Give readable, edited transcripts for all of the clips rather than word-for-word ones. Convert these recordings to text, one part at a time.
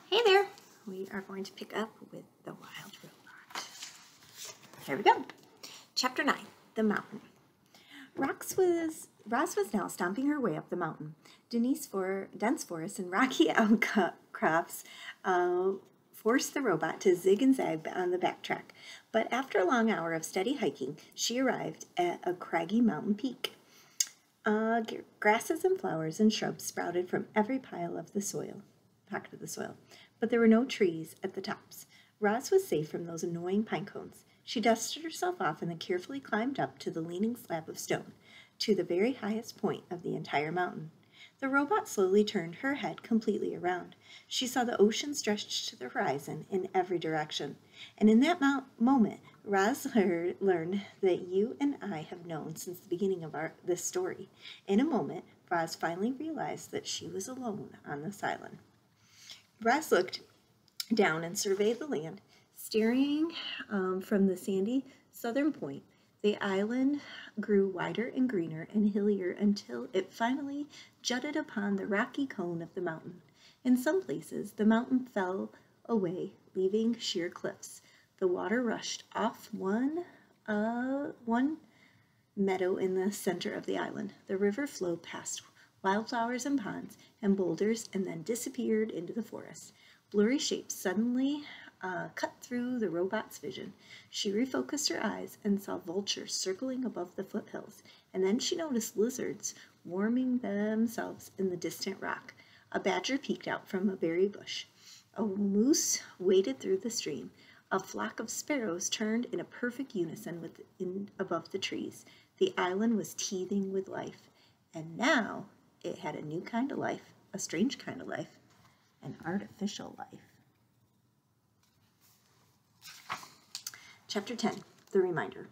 Hey there! We are going to pick up with The Wild Robot. Here we go. Chapter 9, The Mountain. Roz was now stomping her way up the mountain. Dense forests and rocky outcrops forced the robot to zig and zag on the backtrack. But after a long hour of steady hiking, she arrived at a craggy mountain peak. Grasses and flowers and shrubs sprouted from every pocket of the soil, but there were no trees at the tops. Roz was safe from those annoying pine cones. She dusted herself off and then carefully climbed up to the leaning slab of stone, to the very highest point of the entire mountain. The robot slowly turned her head completely around. She saw the ocean stretched to the horizon in every direction, and in that moment, Roz learned that you and I have known since the beginning of this story. In a moment, Roz finally realized that she was alone on this island. Roz looked down and surveyed the land. Staring from the sandy southern point, the island grew wider and greener and hillier until it finally jutted upon the rocky cone of the mountain. In some places, the mountain fell away, leaving sheer cliffs. The water rushed off one meadow in the center of the island. The river flowed past wildflowers and ponds and boulders and then disappeared into the forest. Blurry shapes suddenly cut through the robot's vision. She refocused her eyes and saw vultures circling above the foothills, and then she noticed lizards warming themselves in the distant rock. A badger peeked out from a berry bush. A moose waded through the stream. A flock of sparrows turned in a perfect unison above the trees. The island was teeming with life, and now it had a new kind of life, a strange kind of life, an artificial life. Chapter 10, The Reminder.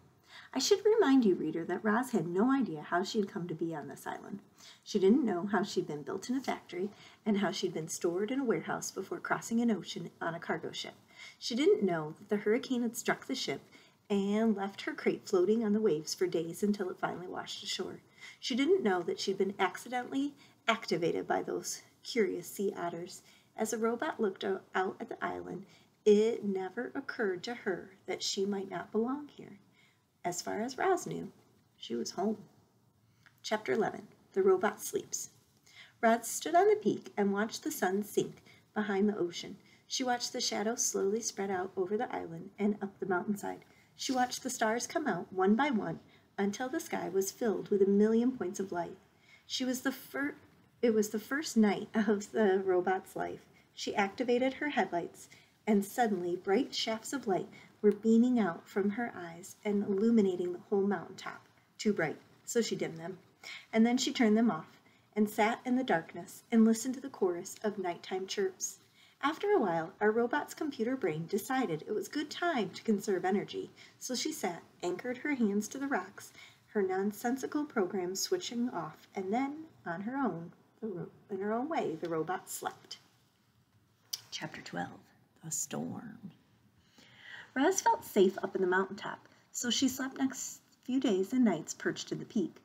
I should remind you, reader, that Roz had no idea how she had come to be on this island. She didn't know how she'd been built in a factory and how she'd been stored in a warehouse before crossing an ocean on a cargo ship. She didn't know that the hurricane had struck the ship and left her crate floating on the waves for days until it finally washed ashore. She didn't know that she'd been accidentally activated by those curious sea otters. As the robot looked out at the island, it never occurred to her that she might not belong here. As far as Roz knew, she was home. Chapter 11, The Robot Sleeps. Roz stood on the peak and watched the sun sink behind the ocean. She watched the shadows slowly spread out over the island and up the mountainside. She watched the stars come out one by one until the sky was filled with a million points of light. It was the first night of the robot's life. She activated her headlights, and suddenly bright shafts of light were beaming out from her eyes and illuminating the whole mountaintop. Too bright, so she dimmed them. And then she turned them off and sat in the darkness and listened to the chorus of nighttime chirps. After a while, our robot's computer brain decided it was good time to conserve energy, so she sat, anchored her hands to the rocks, her nonsensical program switching off, and then, in her own way, the robot slept. Chapter 12, The Storm. Roz felt safe up in the mountaintop, so she slept next few days and nights perched to the peak.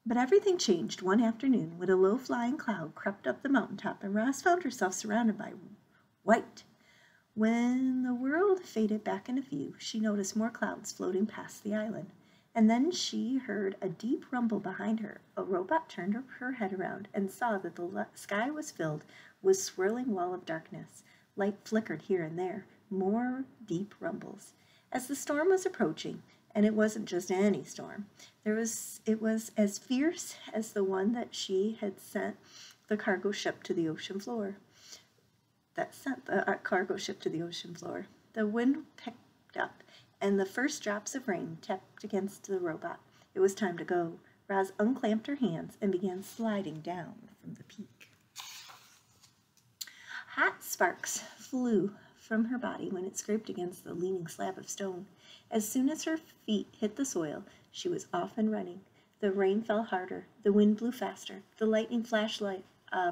But everything changed one afternoon when a low-flying cloud crept up the mountaintop and Roz found herself surrounded by white. When the world faded back into view, she noticed more clouds floating past the island, and then she heard a deep rumble behind her. A robot turned her head around and saw that the sky was filled with swirling wall of darkness. Light flickered here and there, more deep rumbles. As the storm was approaching, and it wasn't just any storm, it was as fierce as the one that she had sent the cargo ship to the ocean floor. The wind picked up, and the first drops of rain tapped against the robot. It was time to go. Roz unclamped her hands and began sliding down from the peak. Hot sparks flew from her body when it scraped against the leaning slab of stone. As soon as her feet hit the soil, she was off and running. The rain fell harder, the wind blew faster, the lightning flashed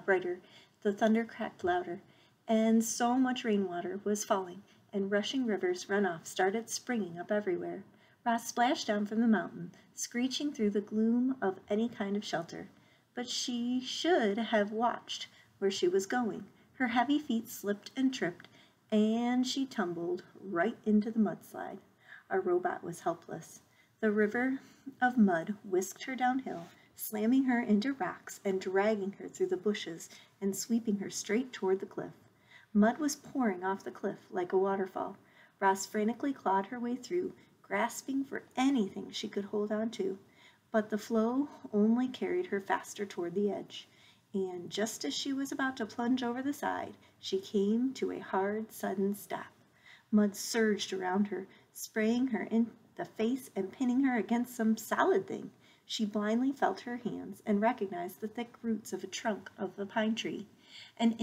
brighter, the thunder cracked louder, and so much rainwater was falling, and rushing rivers runoff started springing up everywhere. Roz splashed down from the mountain, screeching through the gloom of any kind of shelter. But she should have watched where she was going. Her heavy feet slipped and tripped, and she tumbled right into the mudslide. Our robot was helpless. The river of mud whisked her downhill, slamming her into rocks and dragging her through the bushes and sweeping her straight toward the cliff. Mud was pouring off the cliff like a waterfall. Roz frantically clawed her way through, grasping for anything she could hold on to, but the flow only carried her faster toward the edge, and just as she was about to plunge over the side, she came to a hard, sudden stop. Mud surged around her, spraying her in the face and pinning her against some solid thing. She blindly felt her hands and recognized the thick roots of a trunk of the pine tree. In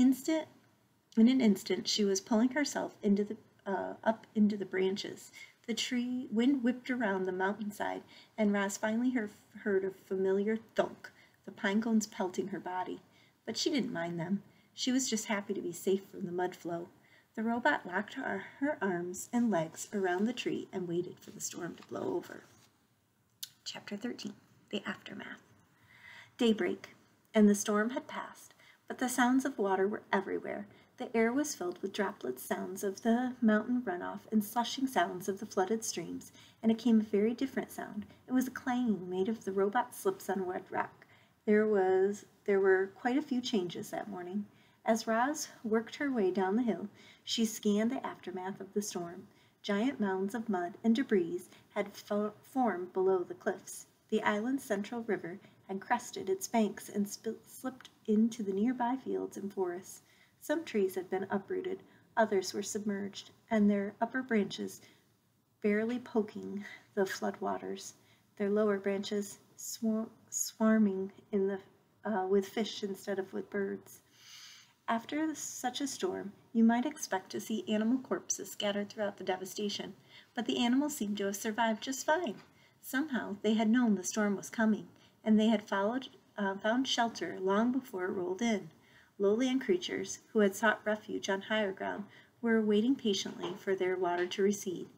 an instant, she was pulling herself up into the branches. The tree wind whipped around the mountainside, and Roz finally heard a familiar thunk, the pine cones pelting her body. But she didn't mind them. She was just happy to be safe from the mud flow. The robot locked her arms and legs around the tree and waited for the storm to blow over. Chapter 13. The Aftermath. Daybreak, and the storm had passed, but the sounds of water were everywhere. The air was filled with droplet sounds of the mountain runoff and slushing sounds of the flooded streams, and it came a very different sound. It was a clanging made of the robot's slips on wet rock. There were quite a few changes that morning. As Roz worked her way down the hill, she scanned the aftermath of the storm. Giant mounds of mud and debris had formed below the cliffs. The island's central river had crested its banks and slipped into the nearby fields and forests. Some trees had been uprooted, others were submerged, and their upper branches barely poking the floodwaters, their lower branches swarming with fish instead of with birds. After such a storm, you might expect to see animal corpses scattered throughout the devastation, but the animals seemed to have survived just fine. Somehow they had known the storm was coming, and they had found shelter long before it rolled in. Lowland creatures, who had sought refuge on higher ground, were waiting patiently for their water to recede.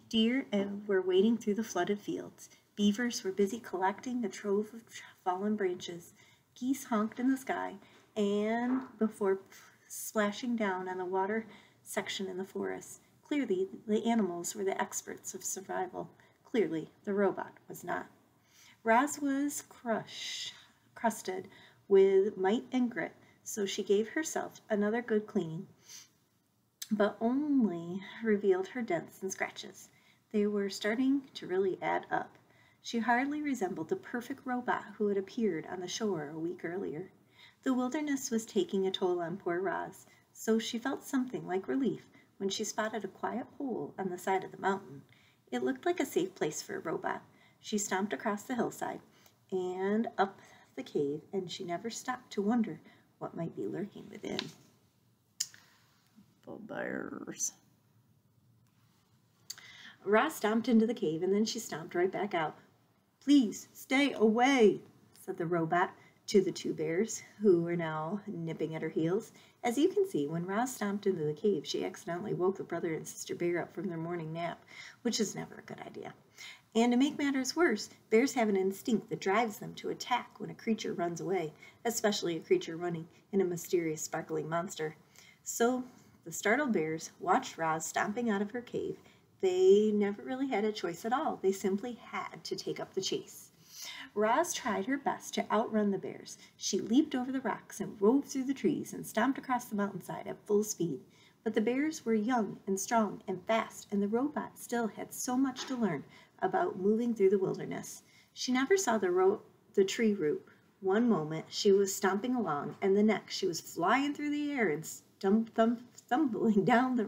Deer were wading through the flooded fields. Beavers were busy collecting a trove of fallen branches. Geese honked in the sky, and before splashing down on the water section in the forest. Clearly, the animals were the experts of survival. Clearly, the robot was not. Roz was crusted with might and grit, so she gave herself another good cleaning, but only revealed her dents and scratches. They were starting to really add up. She hardly resembled the perfect robot who had appeared on the shore a week earlier. The wilderness was taking a toll on poor Roz, so she felt something like relief when she spotted a quiet hole on the side of the mountain. It looked like a safe place for a robot. She stomped across the hillside and up the cave, and she never stopped to wonder what might be lurking within. The bears. Roz stomped into the cave, and then she stomped right back out. "Please, stay away," said the robot to the two bears, who were now nipping at her heels. As you can see, when Roz stomped into the cave, she accidentally woke the brother and sister bear up from their morning nap, which is never a good idea. And to make matters worse, bears have an instinct that drives them to attack when a creature runs away, especially a creature running in a mysterious sparkling monster. So the startled bears watched Roz stomping out of her cave. They never really had a choice at all. They simply had to take up the chase. Roz tried her best to outrun the bears. She leaped over the rocks and rove through the trees and stomped across the mountainside at full speed. But the bears were young and strong and fast, and the robot still had so much to learn about moving through the wilderness. She never saw the tree root. One moment she was stomping along, and the next she was flying through the air and stumbling down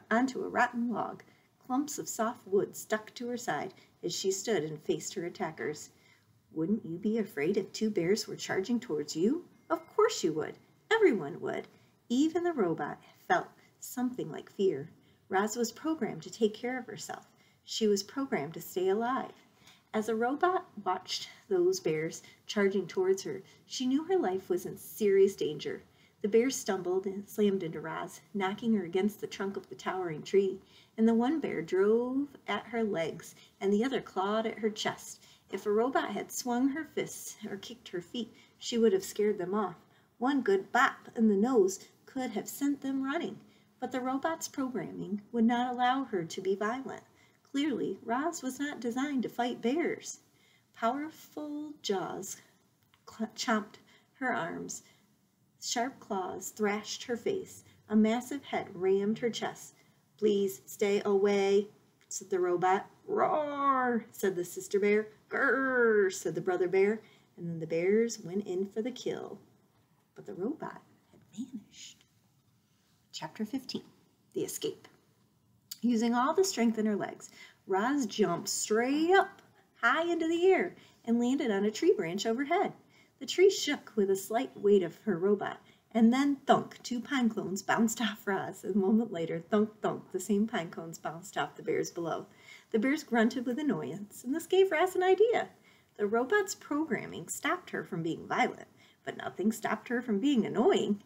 onto a rotten log. Clumps of soft wood stuck to her side as she stood and faced her attackers. Wouldn't you be afraid if two bears were charging towards you? Of course you would. Everyone would. Even the robot felt something like fear. Roz was programmed to take care of herself. She was programmed to stay alive. As a robot watched those bears charging towards her, she knew her life was in serious danger. The bears stumbled and slammed into Roz, knocking her against the trunk of the towering tree, and the one bear drove at her legs, and the other clawed at her chest. If a robot had swung her fists or kicked her feet, she would have scared them off. One good bop in the nose could have sent them running, but the robot's programming would not allow her to be violent. Clearly, Roz was not designed to fight bears. Powerful jaws chomped her arms. Sharp claws thrashed her face. A massive head rammed her chest. "Please stay away," said the robot. "Roar," said the sister bear. "Grrr," said the brother bear. And then the bears went in for the kill. But the robot had vanished. Chapter 15. The Escape. Using all the strength in her legs, Roz jumped straight up, high into the air, and landed on a tree branch overhead. The tree shook with a slight weight of her robot, and then thunk, 2 pine cones bounced off Roz. A moment later, thunk, thunk, the same pine cones bounced off the bears below. The bears grunted with annoyance, and this gave Roz an idea. The robot's programming stopped her from being violent, but nothing stopped her from being annoying.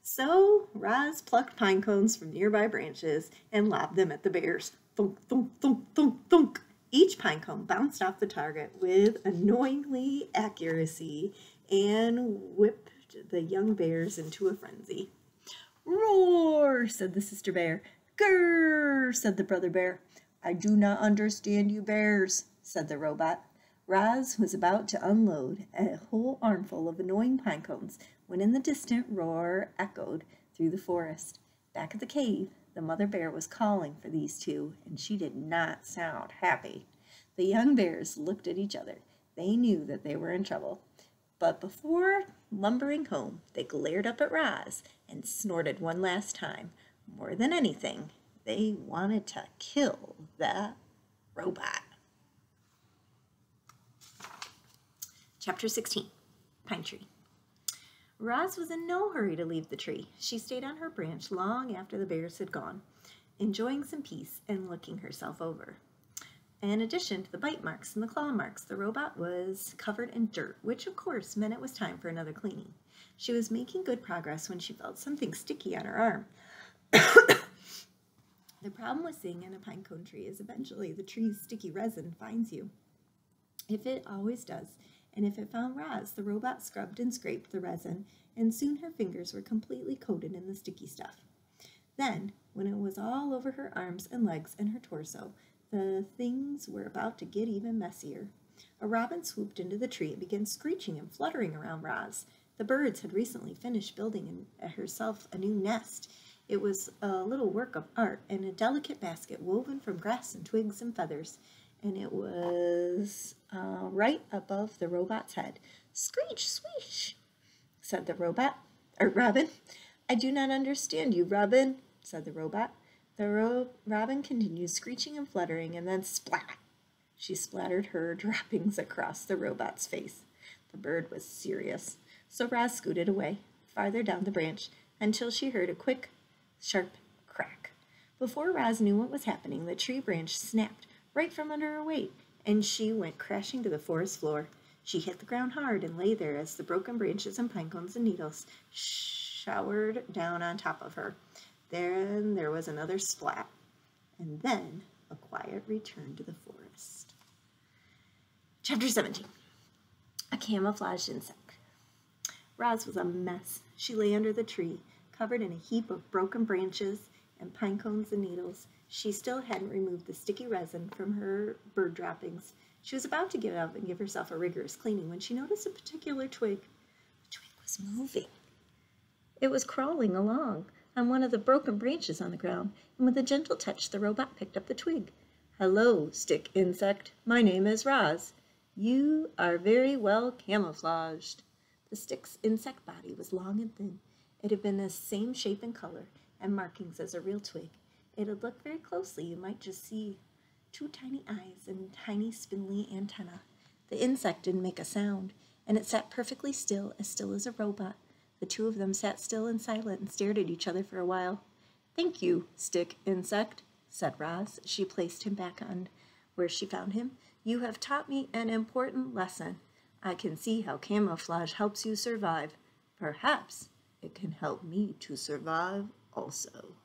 So Roz plucked pine cones from nearby branches and lobbed them at the bears. Thunk, thunk, thunk, thunk, thunk. Each pine cone bounced off the target with annoyingly accuracy and whipped the young bears into a frenzy. "Roar," said the sister bear. "Grrr," said the brother bear. "I do not understand you bears," said the robot. Roz was about to unload a whole armful of annoying pine cones when in the distant roar echoed through the forest. Back at the cave, the mother bear was calling for these two, and she did not sound happy. The young bears looked at each other. They knew that they were in trouble. But before lumbering home, they glared up at Roz and snorted one last time. More than anything, they wanted to kill that robot. Chapter 16. Pine Tree. Roz was in no hurry to leave the tree. She stayed on her branch long after the bears had gone, enjoying some peace and looking herself over. In addition to the bite marks and the claw marks, the robot was covered in dirt, which of course meant it was time for another cleaning. She was making good progress when she felt something sticky on her arm. The problem with staying in a pine cone tree is eventually the tree's sticky resin finds you. If it always does, and if it found Roz, the robot scrubbed and scraped the resin, and soon her fingers were completely coated in the sticky stuff. Then, when it was all over her arms and legs and her torso, the things were about to get even messier. A robin swooped into the tree and began screeching and fluttering around Roz. The birds had recently finished building herself a new nest. It was a little work of art and a delicate basket woven from grass and twigs and feathers, and it was right above the robot's head. "Screech, swish," said the robin. "I do not understand you, Robin," said the robot. The robin continued screeching and fluttering, and then splat! She splattered her droppings across the robot's face. The bird was serious, so Roz scooted away, farther down the branch, until she heard a quick, sharp crack. Before Roz knew what was happening, the tree branch snapped right from under her weight, and she went crashing to the forest floor. She hit the ground hard and lay there as the broken branches and pine cones and needles showered down on top of her. Then there was another splat, and then a quiet return to the forest. Chapter 17. A camouflaged insect. Roz was a mess. She lay under the tree, covered in a heap of broken branches and pine cones and needles. She still hadn't removed the sticky resin from her bird droppings. She was about to get up and give herself a rigorous cleaning when she noticed a particular twig. The twig was moving. It was crawling along on one of the broken branches on the ground, and with a gentle touch, the robot picked up the twig. "Hello, stick insect. My name is Roz. You are very well camouflaged." The stick's insect body was long and thin. It had been the same shape and color and markings as a real twig. It had looked very closely. You might just see 2 tiny eyes and tiny spindly antennae. The insect didn't make a sound, and it sat perfectly still as a robot. The two of them sat still and silent and stared at each other for a while. "Thank you, stick insect," said Roz. She placed him back on where she found him. "You have taught me an important lesson. I can see how camouflage helps you survive. Perhaps it can help me to survive also."